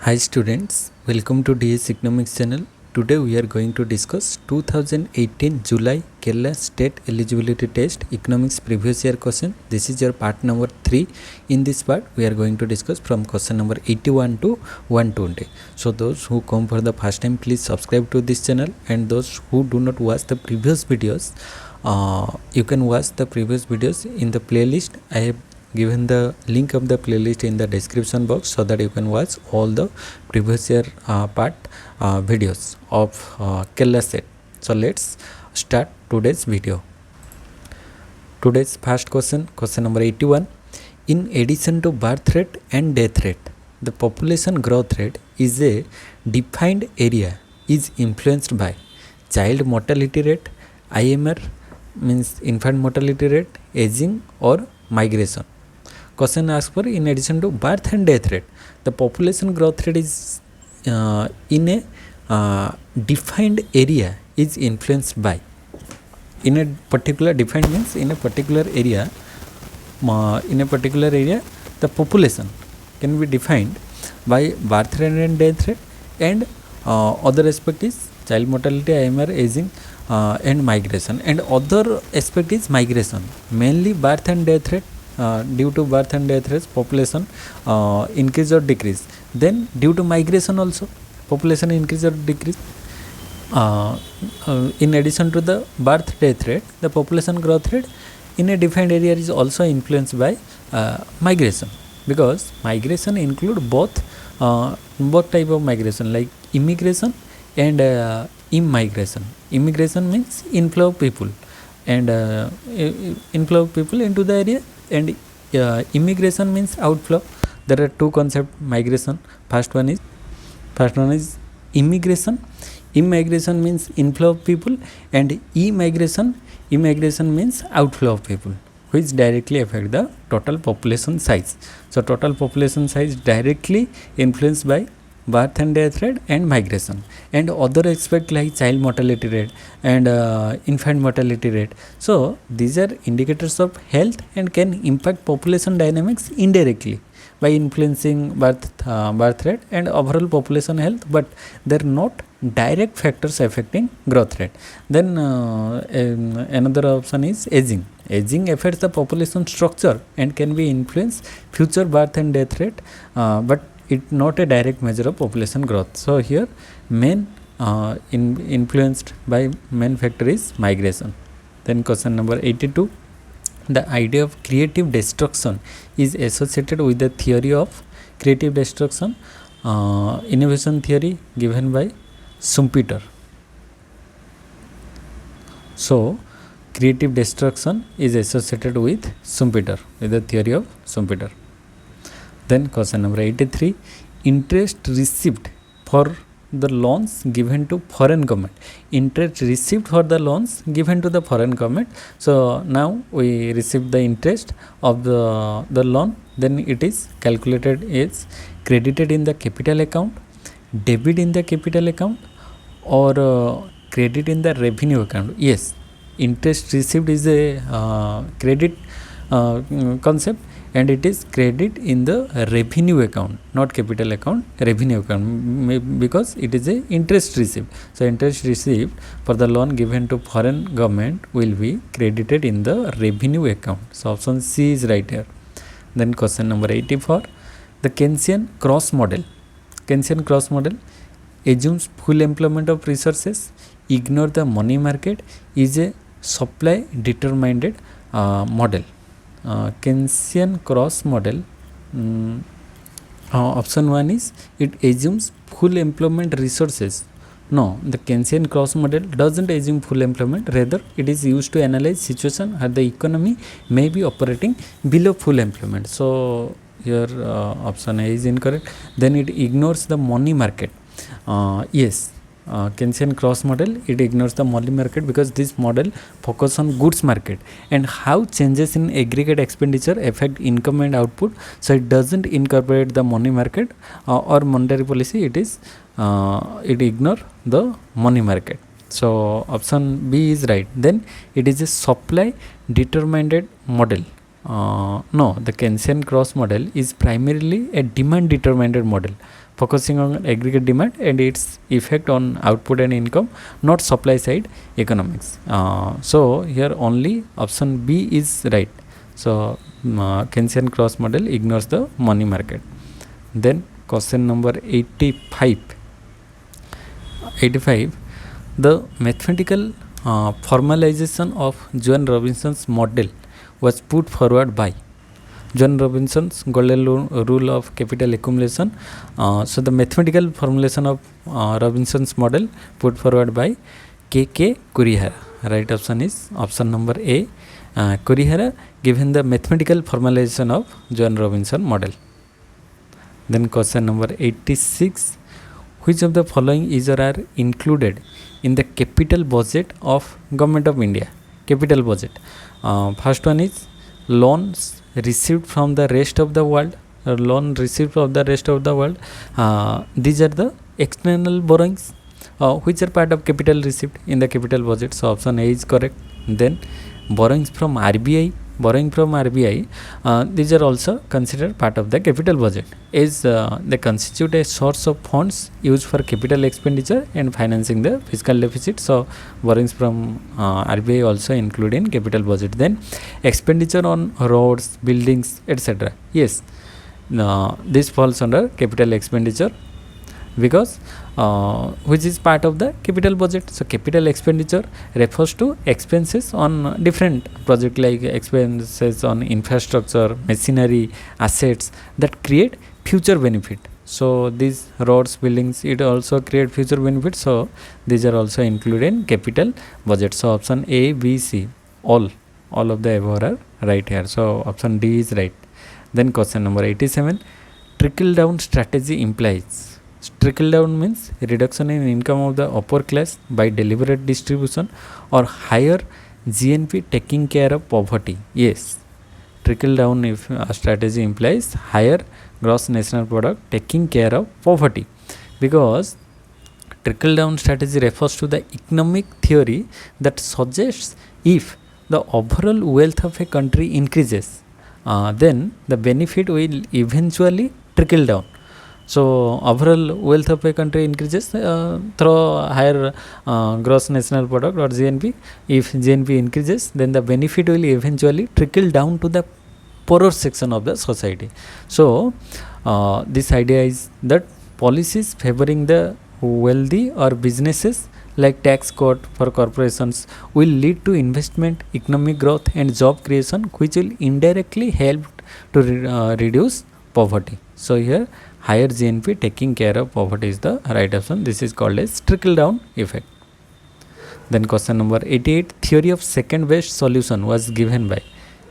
Hi students, welcome to DS Economics channel. Today we are going to discuss 2018 July Kerala State Eligibility Test Economics Previous Year question. This is your part number 3. In this part we are going to discuss from question number 81 to 120. So those who come for the first time, please subscribe to this channel, and those who do not watch the previous videos, you can watch the previous videos in the playlist. I have given the link of the playlist in the description box so that you can watch all the previous year part videos of Kerala set. So let's start today's video. Today's first question number 81. In addition to birth rate and death rate, the population growth rate is a defined area is influenced by child mortality rate, IMR means infant mortality rate, aging or migration. Question asks for in addition to birth and death rate, the population growth rate is in a defined area is influenced by. In a particular defined means in a particular area, the population can be defined by birth rate and death rate, and other aspect is child mortality, IMR, aging and migration, and other aspect is migration. Mainly birth and death rate. Due to birth and death rates, population increase or decrease. Then due to migration also, population increase or decrease. In addition to the birth death rate, the population growth rate in a defined area is also influenced by migration, because migration include both type of migration, like immigration and immigration. Immigration means inflow of people, and inflow of people into the area, and immigration means outflow. There are two concepts migration. First one is immigration. Immigration means inflow of people, and immigration means outflow of people, which directly affect the total population size. So total population size directly influenced by birth and death rate and migration, and other aspect like child mortality rate and infant mortality rate. So these are indicators of health and can impact population dynamics indirectly by influencing birth rate and overall population health, but they are not direct factors affecting growth rate. Then another option is aging. Aging affects the population structure and can be influence future birth and death rate, but it not a direct measure of population growth. So here main influenced by main factor is migration. Then question number 82. The idea of creative destruction is associated with the theory of creative destruction, innovation theory given by Schumpeter. So creative destruction is associated with Schumpeter, with the theory of Schumpeter. Then question number 83. Interest received for the loans given to foreign government. Interest received for the loans given to the foreign government. So now we receive the interest of the loan. Then it is calculated as credited in the capital account, debit in the capital account, or credit in the revenue account. Yes, interest received is a credit concept, and it is credit in the revenue account, not capital account, revenue account, because it is a interest received. So interest received for the loan given to foreign government will be credited in the revenue account. So option C is right here. Then question number 84. The Keynesian cross model assumes full employment of resources, ignore the money market, is a supply determined model. Keynesian cross model, option 1 is it assumes full employment resources. No, the Keynesian cross model doesn't assume full employment. Rather, it is used to analyze situation where the economy may be operating below full employment. So here option A is incorrect. Then it ignores the money market. Yes, Keynesian cross model, it ignores the money market because this model focus on goods market and how changes in aggregate expenditure affect income and output. So it doesn't incorporate the money market or monetary policy. It ignore the money market. So option B is right. Then it is a supply determined model. No, the Keynesian cross model is primarily a demand determined model. focusing on aggregate demand and its effect on output and income, not supply side economics. So here only option B is right. So Keynesian cross model ignores the money market. Then question number 85. The mathematical formalization of John Robinson's model was put forward by John Robinson's golden rule of capital accumulation. So the mathematical formulation of Robinson's model put forward by K.K. Kurihara. Right option is option number A, Kurihara, given the mathematical formulation of John Robinson model. Then question number 86. Which of the following is or are included in the capital budget of Government of India? Capital budget. First one is loans received from the rest of the world. These are the external borrowings which are part of capital received in the capital budget. So option A is correct. Then borrowings from RBI. These are also considered part of the capital budget, as they constitute a source of funds used for capital expenditure and financing the fiscal deficit. So borrowings from RBI also included in capital budget. Then expenditure on roads, buildings, etc. Yes, this falls under capital expenditure, because which is part of the capital budget. So capital expenditure refers to expenses on different projects, like expenses on infrastructure, machinery, assets that create future benefit. So these roads, buildings, it also create future benefit. So these are also included in capital budget. So option A, B, C, all of the above are right here. So option D is right. Then question number 87. Trickle down strategy implies. Trickle down means reduction in income of the upper class by deliberate distribution, or higher GNP taking care of poverty. Yes, trickle down if strategy implies higher gross national product taking care of poverty, because trickle down strategy refers to the economic theory that suggests if the overall wealth of a country increases, then the benefit will eventually trickle down. So overall wealth of a country increases through higher gross national product, or GNP. If GNP increases, then the benefit will eventually trickle down to the poorer section of the society. So this idea is that policies favoring the wealthy or businesses, like tax cut for corporations, will lead to investment, economic growth and job creation, which will indirectly help to reduce poverty. So here higher GNP taking care of poverty is the right option. This is called as trickle down effect. Then question number 88. Theory of second best solution was given by.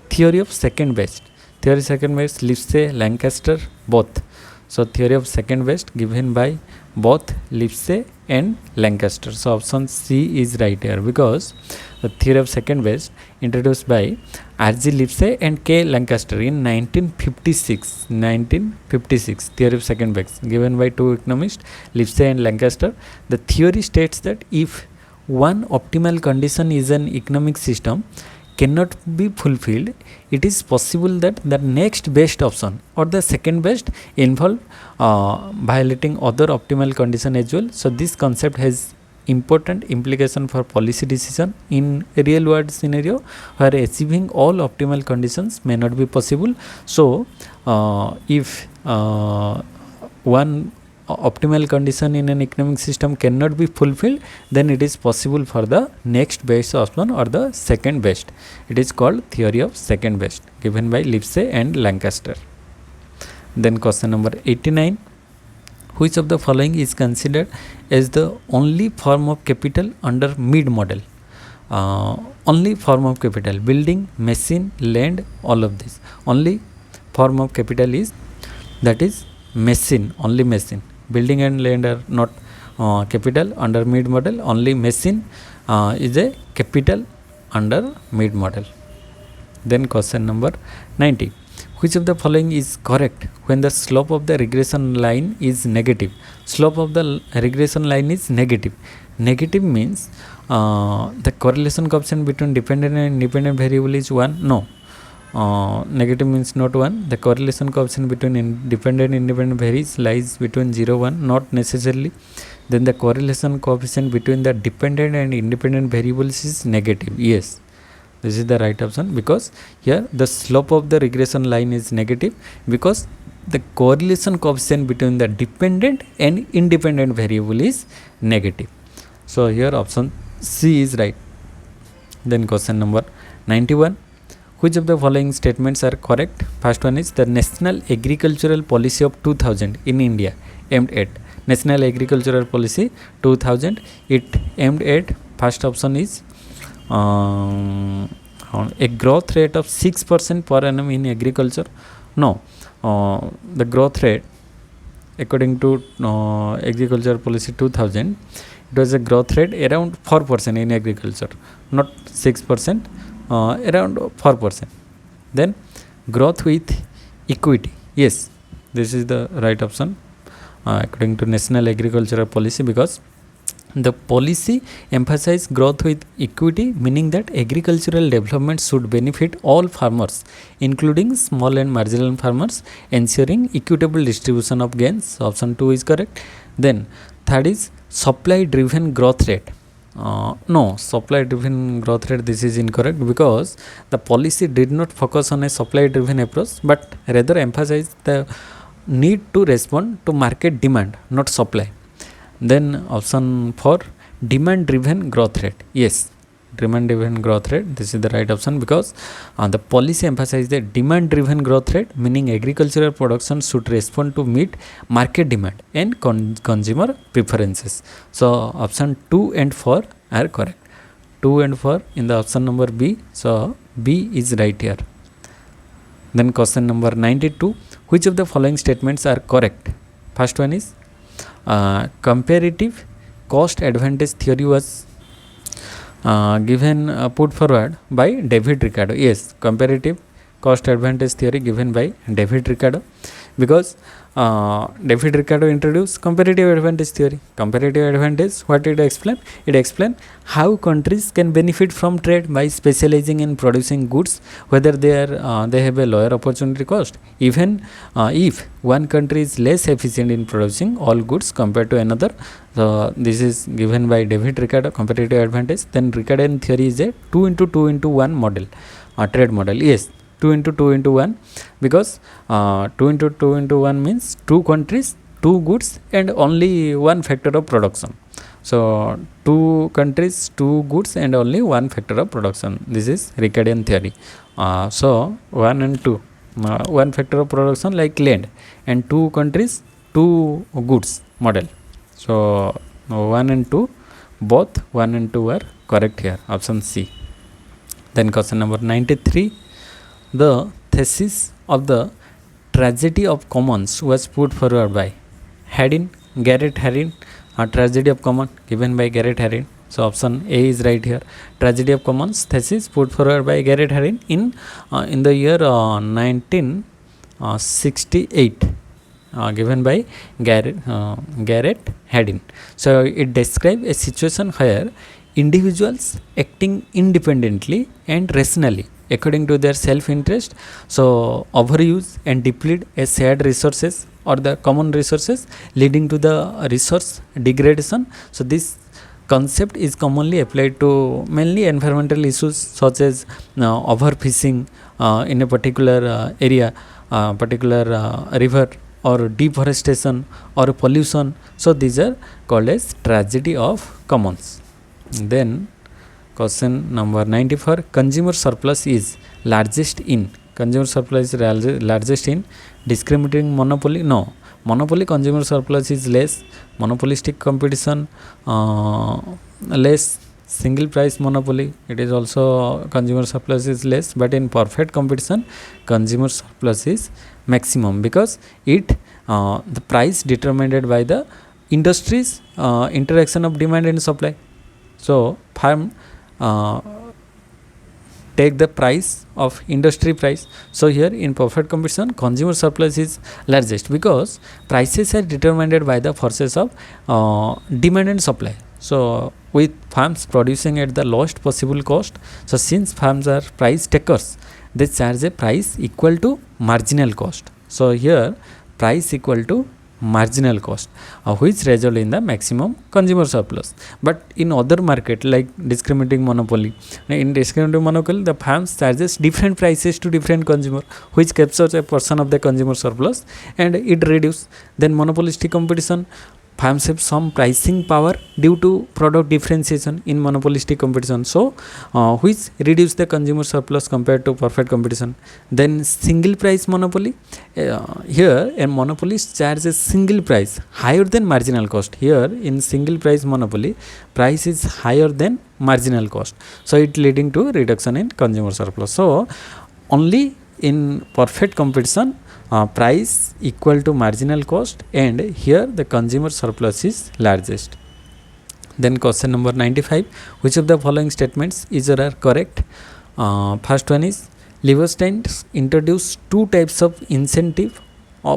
Theory of second best, Lipset, Lancaster, both. So theory of second best given by both Lipset and Lancaster. So option C is right here, because the theory of second best introduced by R.G. Lipset and K. Lancaster in 1956. Theory of second best given by two economists, Lipset and Lancaster. The theory states that if one optimal condition is an economic system cannot be fulfilled, it is possible that the next best option or the second best involve violating other optimal condition as well. So this concept has important implication for policy decision in real world scenario where achieving all optimal conditions may not be possible. So if one optimal condition in an economic system cannot be fulfilled, then it is possible for the next best option or the second best. It is called theory of second best given by Lipset and Lancaster. Then question number 89. Which of the following is considered as the only form of capital under mid model? Only form of capital, building, machine, land, all of this. Only form of capital is, that is machine, only machine. Building and land are not capital under mid model. Only machine is a capital under mid model. Then question number 90. Which of the following is correct when the slope of the regression line is negative? Slope of the regression line is negative. Negative means the correlation coefficient between dependent and independent variable is 1. No. negative means not 1. The correlation coefficient between independent varies lies between 0 1, not necessarily. Then the correlation coefficient between the dependent and independent variables is negative. Yes, this is the right option, because here the slope of the regression line is negative because the correlation coefficient between the dependent and independent variable is negative. So here option C is right. Then question number 91. Which of the following statements are correct? First one is the National Agricultural Policy of 2000 in India aimed at. National Agricultural Policy 2000, it aimed at, first option is a growth rate of 6% per annum in agriculture. No, the growth rate according to Agricultural Policy 2000, it was a growth rate around 4% in agriculture, not 6%, around 4%. Then growth with equity. Yes, this is the right option according to National Agricultural Policy, because the policy emphasizes growth with equity, meaning that agricultural development should benefit all farmers, including small and marginal farmers, ensuring equitable distribution of gains. Option 2 is correct. Then third is supply driven growth rate. No, supply driven growth rate, this is incorrect, because the policy did not focus on a supply driven approach, but rather emphasized the need to respond to market demand, not supply. Then option 4, demand driven growth rate. Yes, demand driven growth rate, this is the right option, because the policy emphasizes the demand driven growth rate, meaning agricultural production should respond to meet market demand and consumer preferences. So option 2 and 4 are correct. 2 and 4 in the option number B. So B is right here. Then question number 92. Which of the following statements are correct? First one is comparative cost advantage theory was put forward by David Ricardo. Yes, comparative cost advantage theory given by David Ricardo, because David Ricardo introduced comparative advantage theory. Comparative advantage, what it explain? It explain how countries can benefit from trade by specializing in producing goods, whether they have a lower opportunity cost, even if one country is less efficient in producing all goods compared to another. So this is given by David Ricardo, comparative advantage. Then Ricardian theory is a 2 into 2 into 1 model, trade model. Yes, 2 into 2 into 1, because 2 into 2 into 1 means 2 countries, 2 goods and only one factor of production. So 2 countries, 2 goods and only one factor of production. This is Ricardian theory. So 1 and 2, one factor of production like land, and 2 countries, 2 goods model. So 1 and 2, both 1 and 2 are correct here, option C. Then question number 93. The thesis of the tragedy of commons was put forward by Garrett Haddin. Tragedy of commons given by Garrett Haddin. So option A is right here. Tragedy of commons thesis put forward by Garrett Haddin in the year 1968. Given by Garrett Haddin. So it describes a situation where individuals acting independently and rationally according to their self-interest, so overuse and deplete a shared resources or the common resources, leading to the resource degradation. So this concept is commonly applied to mainly environmental issues such as overfishing in a particular area, particular river, or deforestation or pollution. So these are called as tragedy of commons. Then question number 94. Consumer surplus is largest in. Consumer surplus is largest in discriminating monopoly. No, monopoly consumer surplus is less. Monopolistic competition less. Single price monopoly, it is also consumer surplus is less. But in perfect competition, consumer surplus is maximum, because it the price determined by the industry's interaction of demand and supply. So farm take the price of industry price. So here in perfect competition, consumer surplus is largest because prices are determined by the forces of demand and supply. So with farms producing at the lowest possible cost, so since farms are price takers, they charge a price equal to marginal cost. So here price equal to marginal cost, which result in the maximum consumer surplus. But in other market like discriminating monopoly, in discriminating monopoly the firms charges different prices to different consumer, which captures a portion of the consumer surplus and it reduce. Then monopolistic competition, firms have some pricing power due to product differentiation in monopolistic competition, so which reduce the consumer surplus compared to perfect competition. Then single price monopoly, here a monopolist charges single price higher than marginal cost. Here in single price monopoly, price is higher than marginal cost, so it leading to reduction in consumer surplus. So only in perfect competition price equal to marginal cost, and here the consumer surplus is largest. Then question number 95, which of the following statements is or are correct? First one is Lieberstein introduced two types of incentive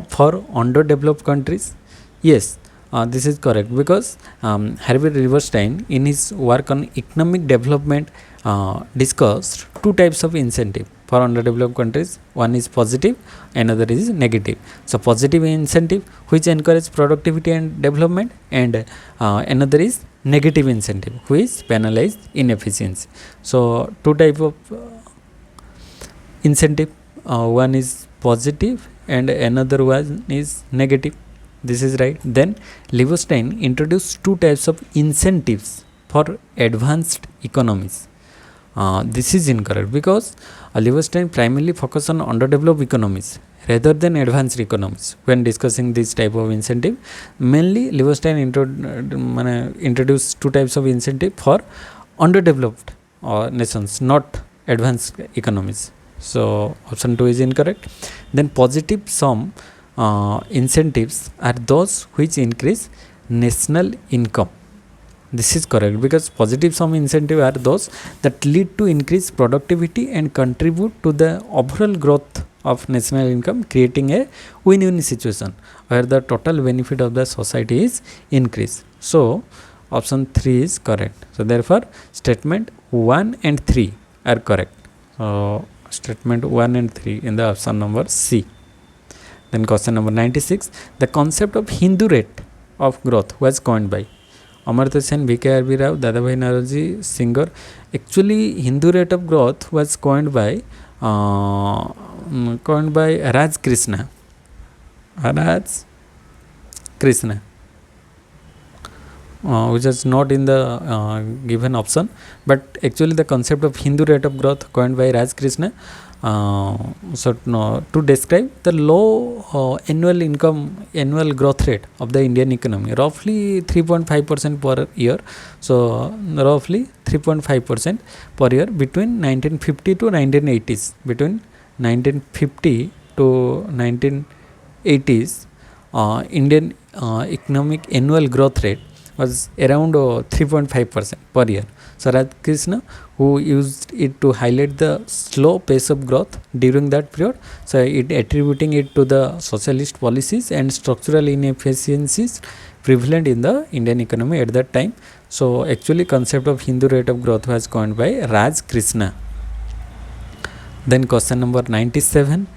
for underdeveloped countries. Yes, this is correct, because Herbert Lieberstein in his work on economic development discussed two types of incentive for underdeveloped countries. One is positive, another is negative. So positive incentive which encourage productivity and development, and another is negative incentive which penalize inefficiency. So two type of incentive, one is positive and another one is negative. This is right. Then Lieberstein introduced two types of incentives for advanced economies. This is incorrect, because Lieberstein primarily focused on underdeveloped economies rather than advanced economies when discussing this type of incentive. Mainly Lieberstein introduced two types of incentive for underdeveloped nations, not advanced economies. So option 2 is incorrect. Then positive sum incentives are those which increase national income. This is correct, because positive sum incentive are those that lead to increased productivity and contribute to the overall growth of national income, creating a win-win situation where the total benefit of the society is increased. So option 3 is correct. So therefore statement 1 and 3 are correct. So statement 1 and 3 in the option number C. Then question number 96, the concept of Hindu rate of growth was coined by Amartya Sen, V.K.R.B. Rao, Dadabhai Naroji, Singer. Actually, Hindu rate of growth was coined by Raj Krishna. Which is not in the given option, but actually the concept of Hindu rate of growth coined by Raj Krishna. To describe the low annual growth rate of the Indian economy, roughly 3.5% per year. So roughly 3.5% per year between 1950 to 1980s. Between 1950 to 1980s, Indian economic annual growth rate was around 3.5% per year. So Raj Krishna, who used it to highlight the slow pace of growth during that period, so it attributing it to the socialist policies and structural inefficiencies prevalent in the Indian economy at that time. So actually concept of Hindu rate of growth was coined by Raj Krishna. Then question number 97,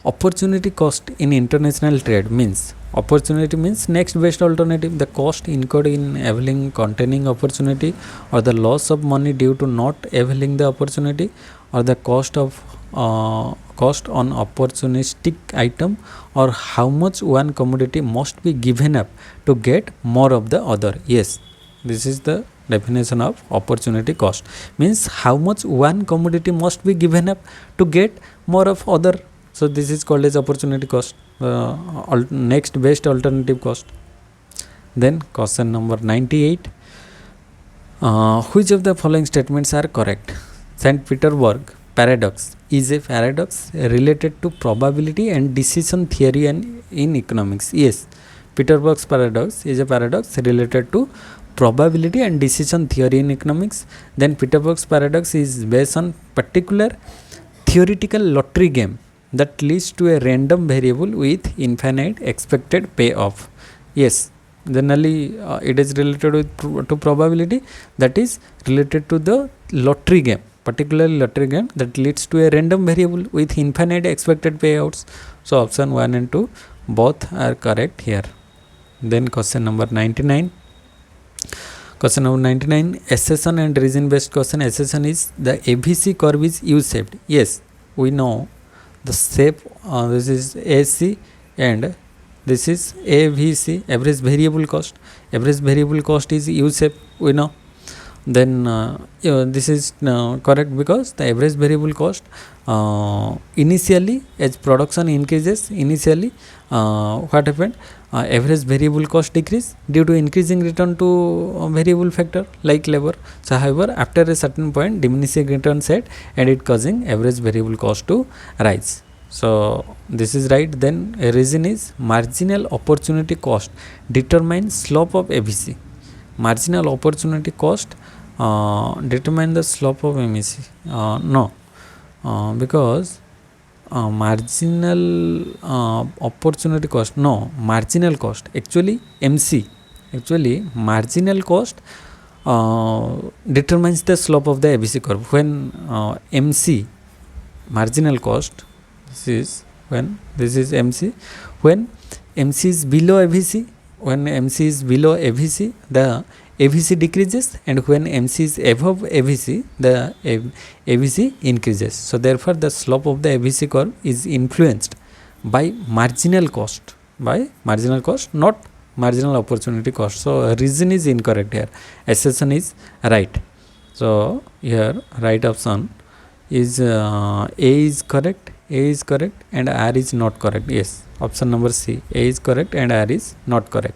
opportunity cost in international trade means, opportunity means next best alternative, the cost incurred in availing containing opportunity, or the loss of money due to not availing the opportunity, or the cost on opportunistic item, or how much one commodity must be given up to get more of the other. Yes, this is the definition of opportunity cost, means how much one commodity must be given up to get more of other. So this is called as opportunity cost, next best alternative cost. Then question number 98, which of the following statements are correct? St. Petersburg paradox is a paradox related to probability and decision theory and in economics. Yes, Petersburg's paradox is a paradox related to probability and decision theory in economics. Then Petersburg's paradox is based on particular theoretical lottery game that leads to a random variable with infinite expected payoff. Yes, generally it is related to probability, that is related to the lottery game particularly lottery game that leads to a random variable with infinite expected payouts. So option 1 and 2 both are correct here. Then question number 99. Question number 99, accession and region based question. Accession is the ABC curve is U-shaped. Yes, we know the shape. This is AC and this is AVC, average variable cost. Average variable cost is U-shape, we know. Then this is correct because the average variable cost initially, as production increases, initially what happened, average variable cost decrease due to increasing return to variable factor like labor. So however, after a certain point, diminishing return set and it causing average variable cost to rise. So this is right. Then a reason is marginal opportunity cost determines slope of ABC. Marginal opportunity cost determine the slope of MEC. No, because marginal opportunity cost, no, marginal cost, actually MC, actually marginal cost determines the slope of the ABC curve. When MC, marginal cost, this is when this is MC, when MC is below AVC, when MC is below AVC, the AVC decreases, and when MC is above AVC, the AVC increases. So therefore the slope of the AVC curve is influenced by marginal cost, not marginal opportunity cost. So reason is incorrect here. Assertion is right. So here right option is A is correct, and R is not correct. Yes, option number C, A is correct and R is not correct.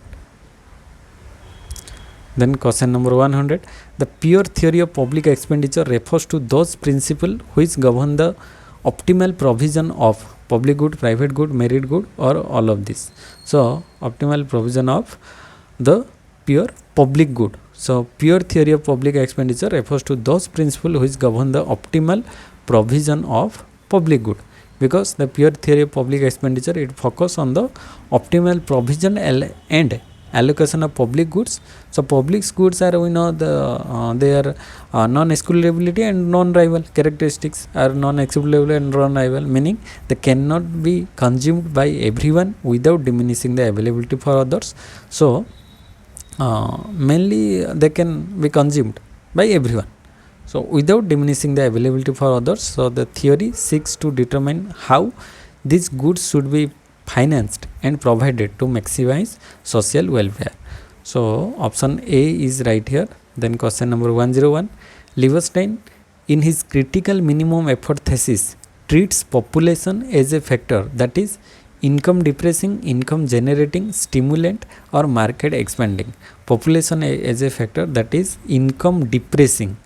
Then question number 100, the pure theory of public expenditure refers to those principles which govern the optimal provision of public good, private good, merit good, or all of this. So optimal provision of the pure public good. So pure theory of public expenditure refers to those principles which govern the optimal provision of public good, because the pure theory of public expenditure, it focus on the optimal provision and allocation of public goods. So public goods are, we know, the their non-excludability and non-rival characteristics are non-excludable and non-rival, meaning they cannot be consumed by everyone without diminishing the availability for others. So mainly they can be consumed by everyone, so without diminishing the availability for others. So the theory seeks to determine how these goods should be financed and provided to maximize social welfare. So option A is right here. Then question number 101, Lieberstein in his critical minimum effort thesis treats population as a factor that is income depressing, income generating, stimulant, or market expanding. Population as a factor that is income depressing.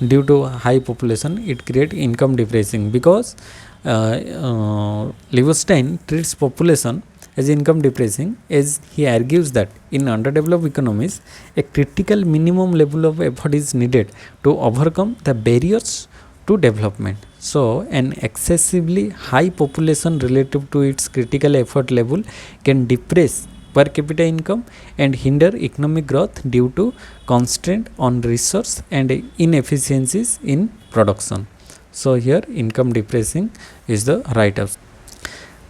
Due to high population, it creates income depressing, because Lieberstein treats population as income depressing, as he argues that in underdeveloped economies a critical minimum level of effort is needed to overcome the barriers to development. So an excessively high population relative to its critical effort level can depress per capita income and hinder economic growth due to constraint on resource and inefficiencies in production. So here income depressing is the right answer.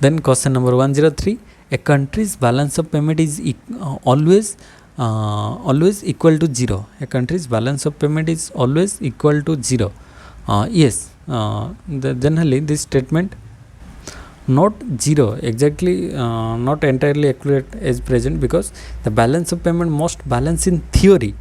Then question number 103, a country's balance of payment is always equal to 0. A country's balance of payment is always equal to 0. Yes, generally this statement not 0 exactly, not entirely accurate as present, because the balance of payment must balance in theory,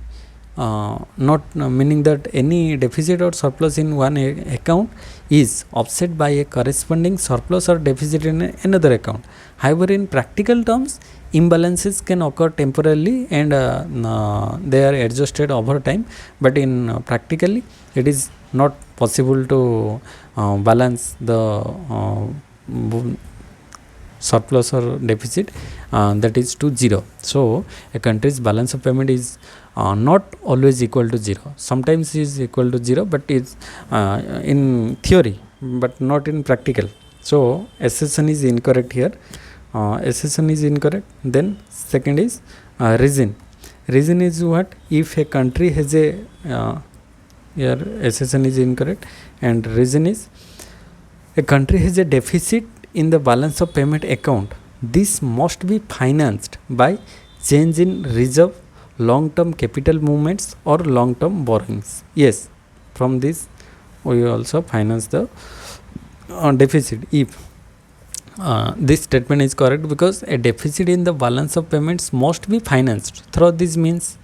not meaning that any deficit or surplus in one account is offset by a corresponding surplus or deficit in another account. However, in practical terms, imbalances can occur temporarily and they are adjusted over time, but in practically it is not possible to balance the surplus or deficit that is to 0. So a country's balance of payment is not always equal to 0. Sometimes is equal to 0, but is in theory, but not in practical. So assertion is incorrect here. Assertion is incorrect. Then second is reason. Reason is what? If a country has a your assertion is incorrect. And reason is, a country has a deficit in the balance of payment account. This must be financed by change in reserve, long-term capital movements or long-term borrowings. Yes, from this we also finance the deficit. If this statement is correct, because a deficit in the balance of payments must be financed through this means,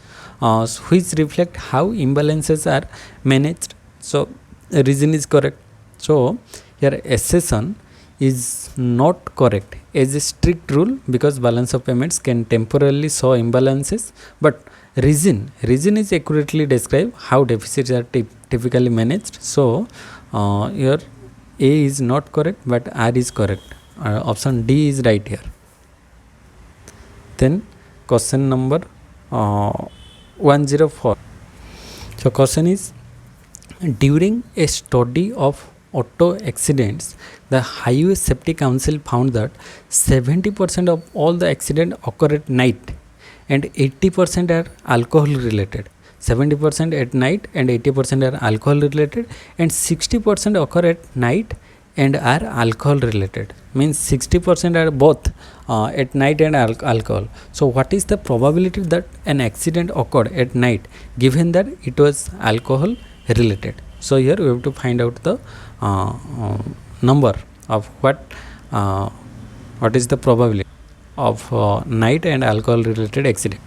which reflect how imbalances are managed. So reason is correct. So here assertion is not correct as a strict rule, because balance of payments can temporarily show imbalances, but reason is accurately describe how deficits are typically managed. So here A is not correct, but R is correct. Option D is right here. Then question number 104. So question is, during a study of auto accidents, the Highway Safety Council found that 70% of all the accidents occur at night and 80% are alcohol related. 70% at night and 80% are alcohol related, and 60% occur at night and are alcohol related. Means 60% are both at night and alcohol. So what is the probability that an accident occurred at night given that it was alcohol related? So here we have to find out the number of what is the probability of night and alcohol related accident.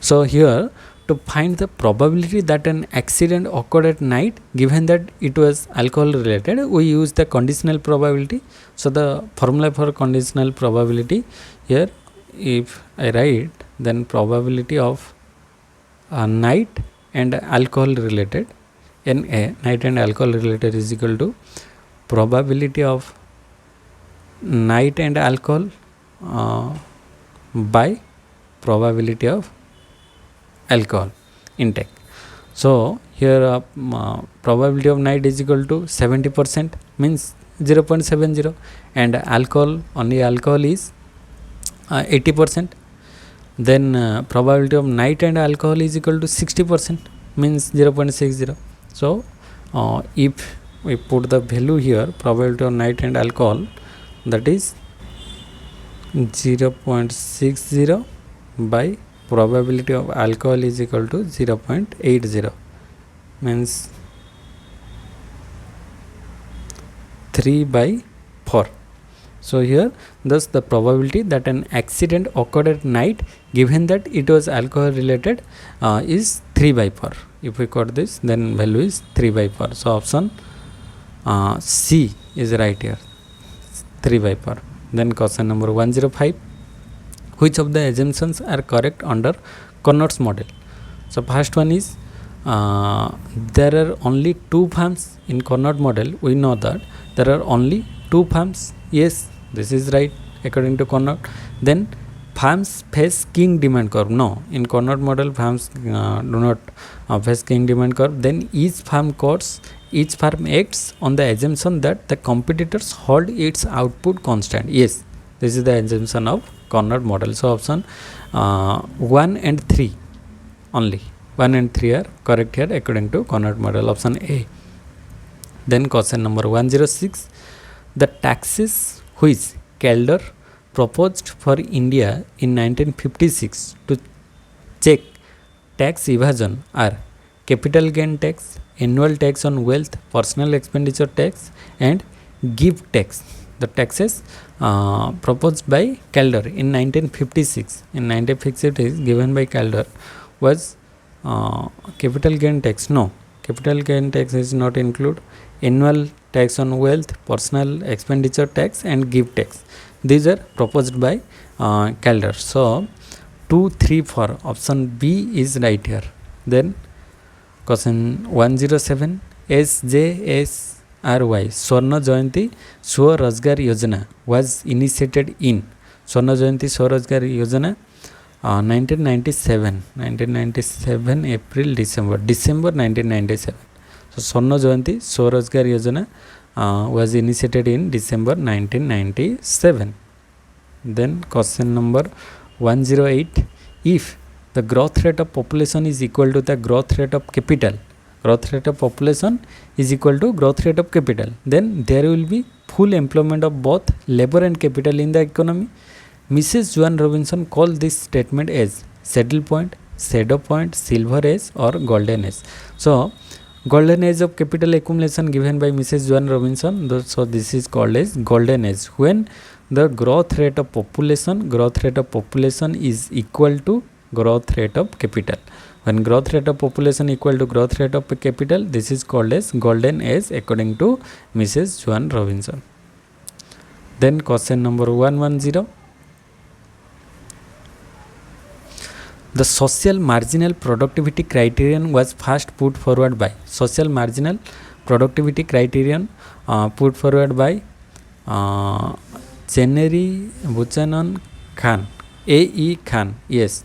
So here, to find the probability that an accident occurred at night given that it was alcohol related, we use the conditional probability. So the formula for conditional probability here, if I write, then probability of night and alcohol related, NA, night and alcohol related, is equal to probability of night and alcohol by probability of alcohol intake. So here probability of night is equal to 70%, means 0.70, and alcohol, only alcohol is 80%. Then probability of night and alcohol is equal to 60%, means 0.60. So if we put the value here, probability of night and alcohol, that is 0.60 by probability of alcohol is equal to 0.80, means 3/4. So here, thus the probability that an accident occurred at night given that it was alcohol related is 3/4. If we got this, then value is 3/4. So option C is right here, 3/4. Then question number 105. Which of the assumptions are correct under Connor's model? So first one is, there are only 2 farms in Connor model. We know that there are only 2 farms. Yes, this is right according to Connor. Then farms face king demand curve. No, in Connor model farms do not face king demand curve. Then each farm acts on the assumption that the competitors hold its output constant. Yes, this is the assumption of Connor model. So option 1 and 3 only. 1 and 3 are correct here according to Connor model, option A. Then question number 106. The taxes which Calder proposed for India in 1956 to check tax evasion are capital gain tax, annual tax on wealth, personal expenditure tax, and gift tax. The taxes proposed by Calder in 1956. In 1956, given by Calder was capital gain tax. No, capital gain tax is not include. Annual tax on wealth, personal expenditure tax, and gift tax. These are proposed by Calder. So 2, 3, 4, option B is right here. Then question 107. SJSRY, Swarna Jayanti Swarozgar Yojana, was initiated in Swarna Jayanti Swarozgar Yojana 1997 April December 1997. So Swarna Jayanti Swarozgar Yojana was initiated in December 1997. Then question number 108. If the growth rate of population is equal to the growth rate of capital, growth rate of population is equal to growth rate of capital. Then there will be full employment of both labor and capital in the economy. Mrs. Joan Robinson called this statement as saddle point, shadow point, silver age or golden age. So golden age of capital accumulation given by Mrs. Joan Robinson. So this is called as golden age, when the growth rate of population is equal to growth rate of capital. When growth rate of population equal to growth rate of capital, this is called as golden age according to Mrs. Joan Robinson. Then question number 110. The social marginal productivity criterion was first put forward by. Social marginal productivity criterion put forward by Chenery Buchanan Khan, A.E. Khan. Yes,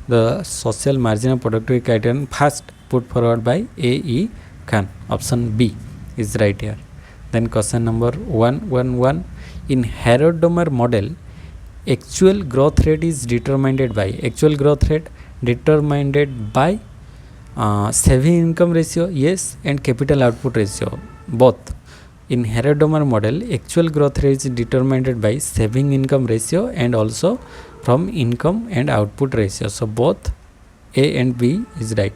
the social marginal productivity criterion first put forward by A.E. Khan. Option B is right here. Then question number 111. In Harrod-Domer model, actual growth rate is determined by saving income ratio, yes, and capital output ratio, both. In Harrod-Domer model, actual growth rate is determined by saving income ratio and also from income and output ratio. So both A and B is right.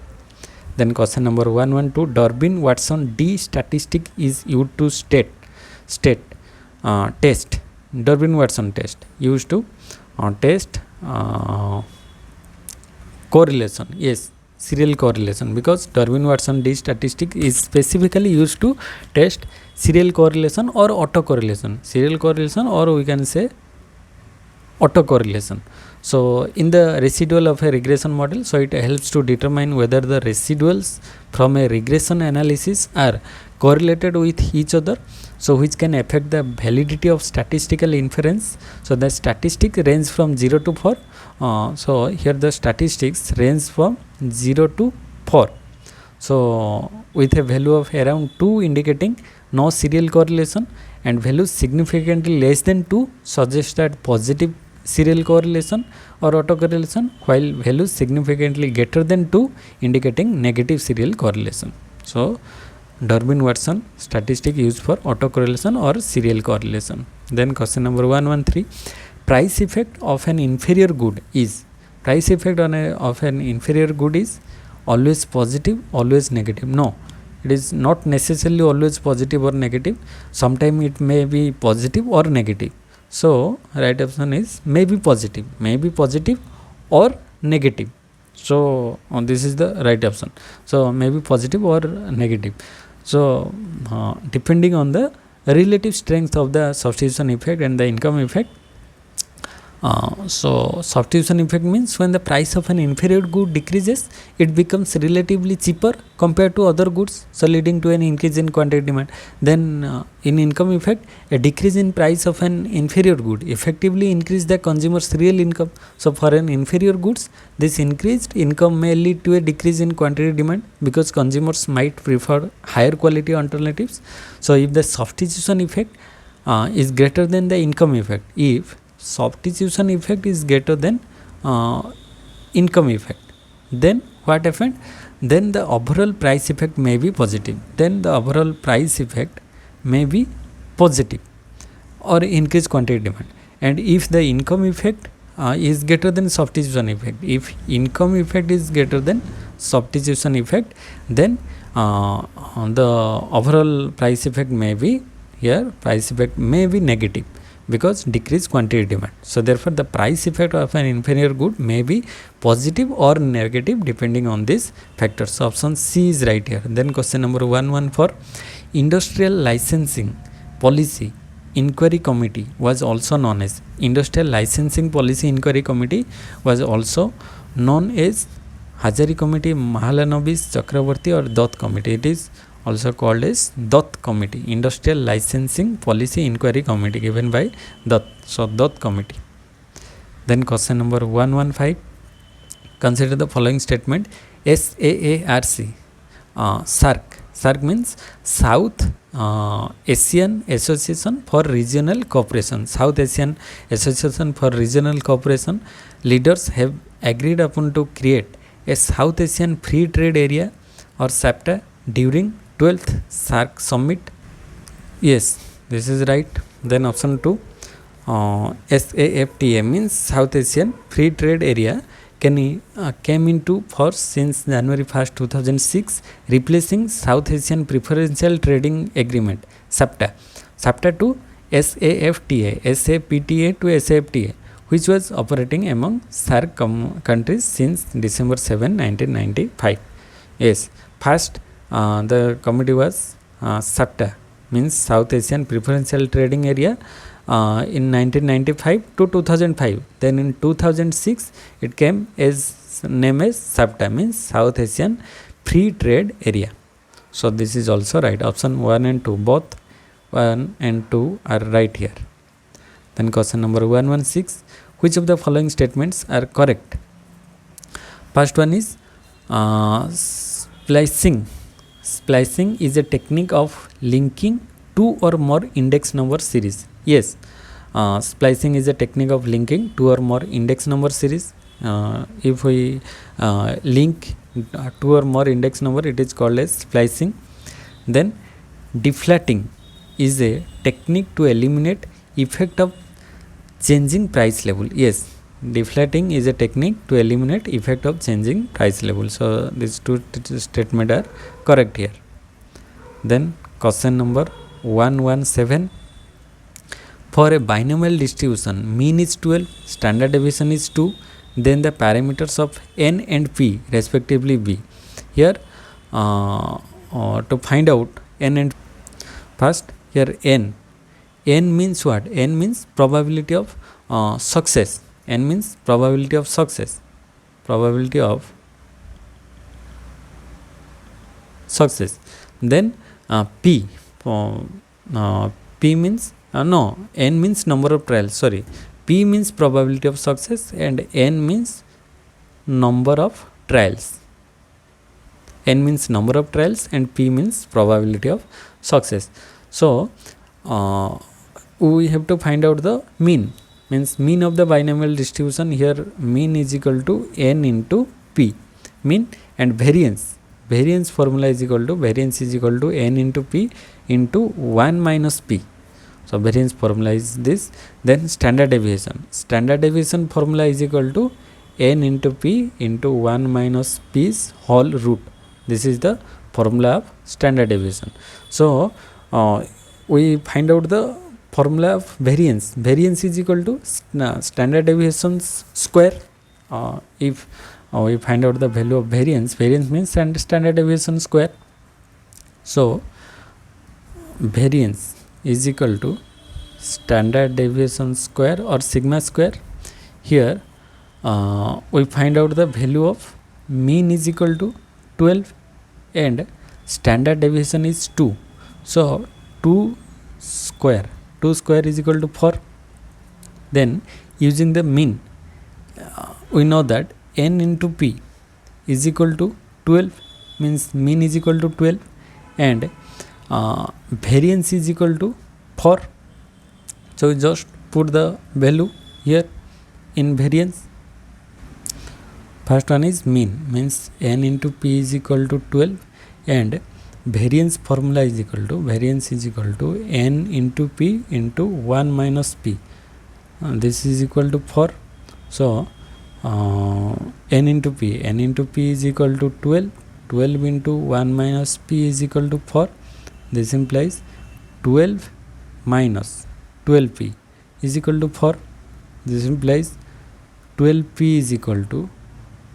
Then question number 112. Durbin-Watson D statistic is used to test Durbin-Watson test used to test correlation. Yes, serial correlation, because Durbin-Watson D statistic is specifically used to test serial correlation or autocorrelation. Serial correlation, or we can say autocorrelation. So in the residual of a regression model, so it helps to determine whether the residuals from a regression analysis are correlated with each other, so which can affect the validity of statistical inference. So the statistics range from 0 to 4. So here the statistics range from 0 to 4. So with a value of around 2 indicating no serial correlation, and values significantly less than 2 suggest that positive serial correlation or autocorrelation, while values significantly greater than 2 indicating negative serial correlation. So Durbin-Watson statistic used for autocorrelation or serial correlation. Then question number 113. Price effect of an inferior good is. Price effect of an inferior good is always positive, always negative. No, it is not necessarily always positive or negative. Sometimes it may be positive or negative. So right option is may be positive or negative. So this is the right option. So may be positive or negative. So depending on the relative strength of the substitution effect and the income effect. So substitution effect means when the price of an inferior good decreases, it becomes relatively cheaper compared to other goods, so leading to an increase in quantity demand. Then in income effect, a decrease in price of an inferior good effectively increase the consumer's real income. So for an inferior goods, this increased income may lead to a decrease in quantity demand because consumers might prefer higher quality alternatives. So if the substitution effect is greater than the income effect, if substitution effect is greater than income effect, then what happened? Then the overall price effect may be positive. Then the overall price effect may be positive or increase quantity demand. And if the income effect is greater than substitution effect, if income effect is greater than substitution effect, then the overall price effect may be negative because decreased quantity demand. So therefore the price effect of an inferior good may be positive or negative depending on these factors. So option C is right here. Then question number 114. Industrial Licensing Policy Inquiry Committee was also known as Industrial Licensing Policy Inquiry Committee was also known as Hazari Committee, Mahalanobis, Chakraborty or Dutt Committee. It is also called as Dutt Committee, Industrial Licensing Policy Inquiry Committee given by Dutt. So Dutt Committee. Then question number 115. Consider the following statement. SAARC, SAARC means South Asian Association for Regional Cooperation. South Asian Association for Regional Cooperation leaders have agreed upon to create a South Asian free trade area or SAPTA during 12th SAARC summit? Yes, this is right. Then option 2, SAFTA means South Asian Free Trade Area came into force since January 1st, 2006, replacing South Asian Preferential Trading Agreement SAPTA. SAPTA to SAFTA, SAPTA to SAFTA, which was operating among SAARC countries since December 7, 1995. Yes, first the committee was SAPTA, means South Asian Preferential Trading Area, in 1995 to 2005. Then in 2006 it came as name as SAPTA, means South Asian Free Trade Area. So this is also right. Option 1 and 2, both 1 and 2 are right here. Then question number 116, which of the following statements are correct? First one is splicing. Splicing is a technique of linking two or more index number series. Yes, splicing is a technique of linking two or more index number series. If we link two or more index number, it is called as splicing. Then deflating is a technique to eliminate effect of changing price level. Yes, deflating is a technique to eliminate effect of changing price level. So these two statements are correct here. Then question number 117, for a binomial distribution, mean is 12, standard deviation is 2, then the parameters of n and p respectively be. Here to find out n and first, here n means what? N means probability of success. N means probability of success. Probability of success. Then p means n means number of trials. Sorry, p means probability of success and n means number of trials. N means number of trials and p means probability of success. So we have to find out the mean, means mean of the binomial distribution. Here mean is equal to n into p, mean, and variance. Variance formula is equal to n into p into 1 minus p. So variance formula is this. Then standard deviation. Standard deviation formula is equal to n into p into 1 minus p's whole root. This is the formula of standard deviation. So we find out the formula of variance. Variance is equal to standard deviation square. If we find out the value of variance means standard deviation square. So variance is equal to standard deviation square or sigma square. Here we find out the value of mean is equal to 12 and standard deviation is 2. So 2 square is equal to 4. Then using the mean, we know that n into p is equal to 12, means mean is equal to 12 and variance is equal to 4. So we just put the value here in variance. First one is mean, means n into p is equal to 12 and variance formula is equal to n into p into 1 minus p. This is equal to 4. So n into p is equal to 12 into 1 minus p is equal to 4. This implies 12 minus 12p is equal to 4. This implies 12p is equal to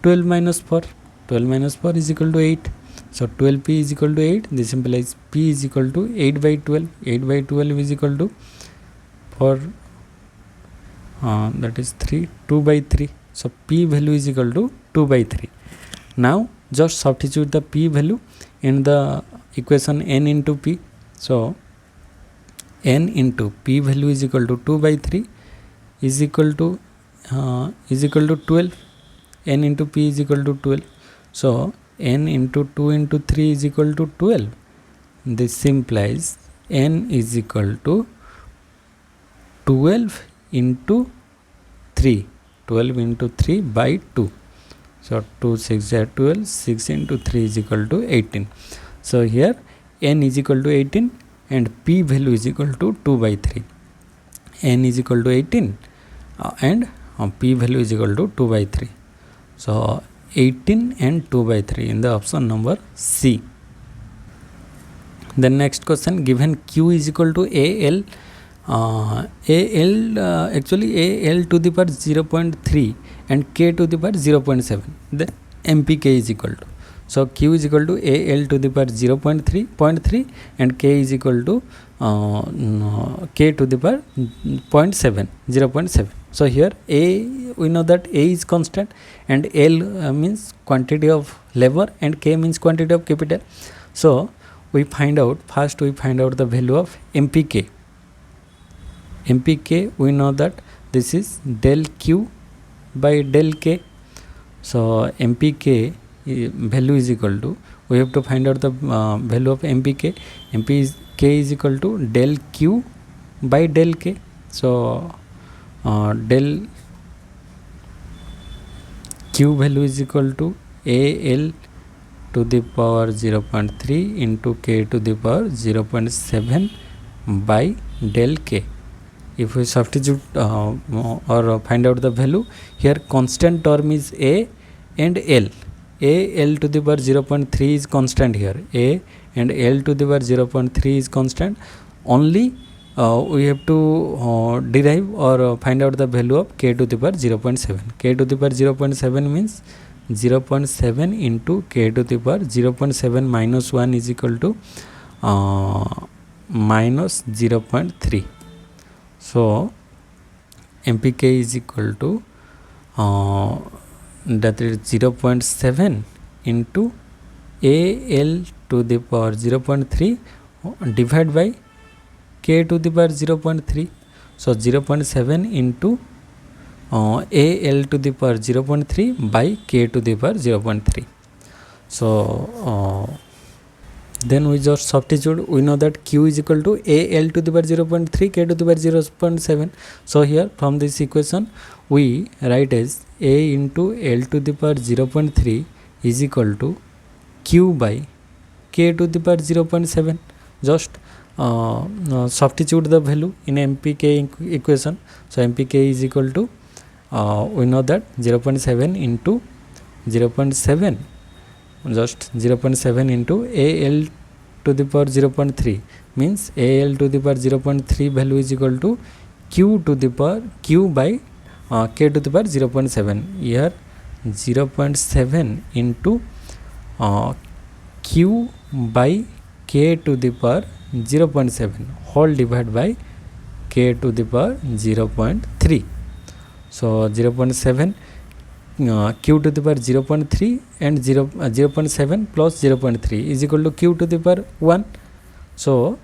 12 minus 4. 12 minus 4 is equal to 8. So 12p is equal to 8. This implies p is equal to 8 by 12. 8 by 12 is equal to 4, that is 3, 2 by 3. So p value is equal to 2 by 3. Now just substitute the p value in the equation n into p. So n into p value is equal to 2 by 3 is equal to 12. N into p is equal to 12. So n into 2 into 3 is equal to 12. This implies n is equal to 12 into 3. 12 into 3 by 2. So 2 6 are 12, 6 into 3 is equal to 18. So here n is equal to 18 and p value is equal to 2 by 3. N is equal to 18 and p value is equal to 2 by 3. So 18 and 2 by 3 in the option number C. Then next question, given Q is equal to AL, actually AL to the power 0.3 and K to the power 0.7, then MPK is equal to. So Q is equal to AL to the power 0.3 and K is equal to K to the power 0.7. So here A, we know that A is constant and L means quantity of labor and K means quantity of capital. So we find out the value of MPK. MPK, we know that this is del Q by del K. So MPK value is equal to, we have to find out the value of MPK. MPK is equal to del Q by del K. So del Q value is equal to AL to the power 0.3 into K to the power 0.7 by del K. If we substitute or find out the value, here constant term is A and L. L to the power 0.3 is constant here. A and L to the power 0.3 is constant. Only we have to derive or find out the value of K to the power 0.7. K to the power 0.7 means 0.7 into K to the power 0.7 minus 1 is equal to minus 0.3. So MPK is equal to that is 0.7 into AL to the power 0.3 divided by K to the power 0.3. So 0.7 into AL to the power 0.3 by K to the power 0.3. So then we just substitute. We know that Q is equal to AL to the power 0.3, K to the power 0.7. So here from this equation we write as A into L to the power 0.3 is equal to Q by K to the power 0.7. Just substitute the value in MPK equation. So MPK is equal to we know that 0.7 into 0.7, just 0.7 into AL to the power 0.3 means AL to the power 0.3 value is equal to Q to the power Q by K to the power 0.7. Here 0.7 into Q by K to the power 0.7 whole divided by K to the power 0.3. So 0.7 Q to the power 0.3 and 0.7 plus 0.3 is equal to Q to the power 1. So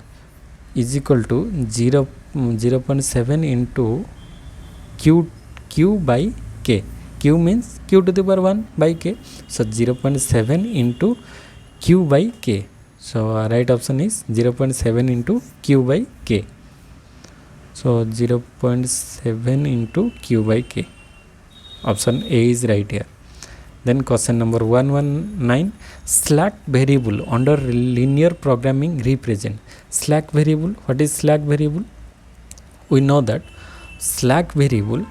is equal to 0.7 into Q by K. Q means Q to the power 1 by K. So 0.7 into Q by K. So right option is 0.7 into Q by K. So 0.7 into Q by K. Option A is right here. Then question number 119, slack variable under linear programming represent. Slack variable, what is slack variable? We know that slack variable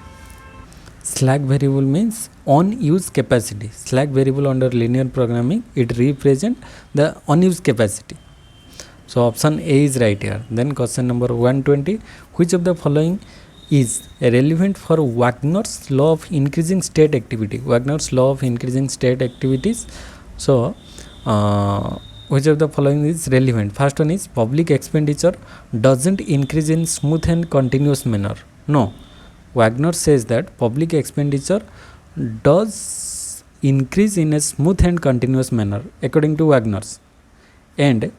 means unused capacity. Slack variable under linear programming, it represent the unused capacity. So option A is right here. Then question number 120, which of the following is relevant for Wagner's law of increasing state activity? Wagner's law of increasing state activities. So which of the following is relevant? First one is public expenditure doesn't increase in smooth and continuous manner. No, Wagner says that public expenditure does increase in a smooth and continuous manner according to Wagner's, and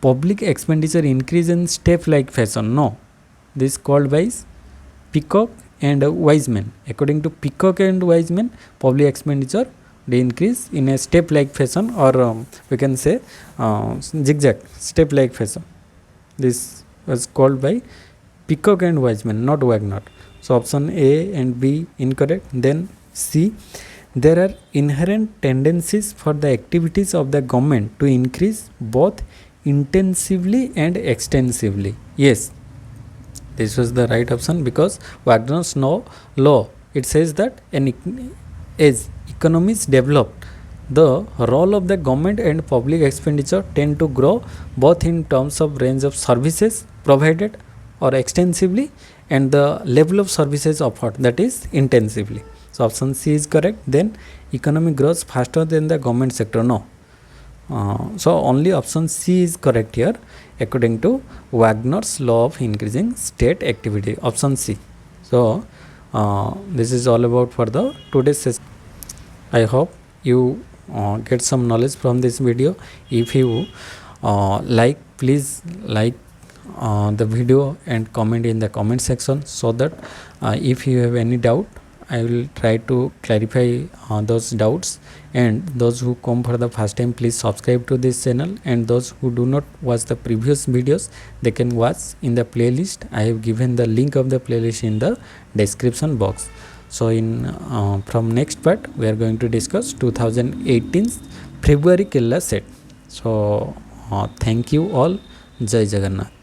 public expenditure increase in step like fashion. No, this is called by Peacock and Wiseman. According to Peacock and Wiseman, public expenditure they increase in a step like fashion, or we can say zigzag step like fashion. This was called by Peacock and Wiseman, not Wagner. So option A and B incorrect. Then C, there are inherent tendencies for the activities of the government to increase both intensively and extensively. Yes, this was the right option, because Wagner's law, it says that as economies develop, the role of the government and public expenditure tend to grow both in terms of range of services provided or extensively, and the level of services offered, that is intensively. So option C is correct. Then economy grows faster than the government sector. No. So only option C is correct here according to Wagner's law of increasing state activity. Option C. So this is all about for the today's session. I hope you get some knowledge from this video. If you please like the video and comment in the comment section, so that if you have any doubt, I will try to clarify those doubts. And those who come for the first time, please subscribe to this channel, and those who do not watch the previous videos, they can watch in the playlist. I have given the link of the playlist in the description box. So in from next part, we are going to discuss 2018 February Kerala set. So thank you all. Jai Jagannath.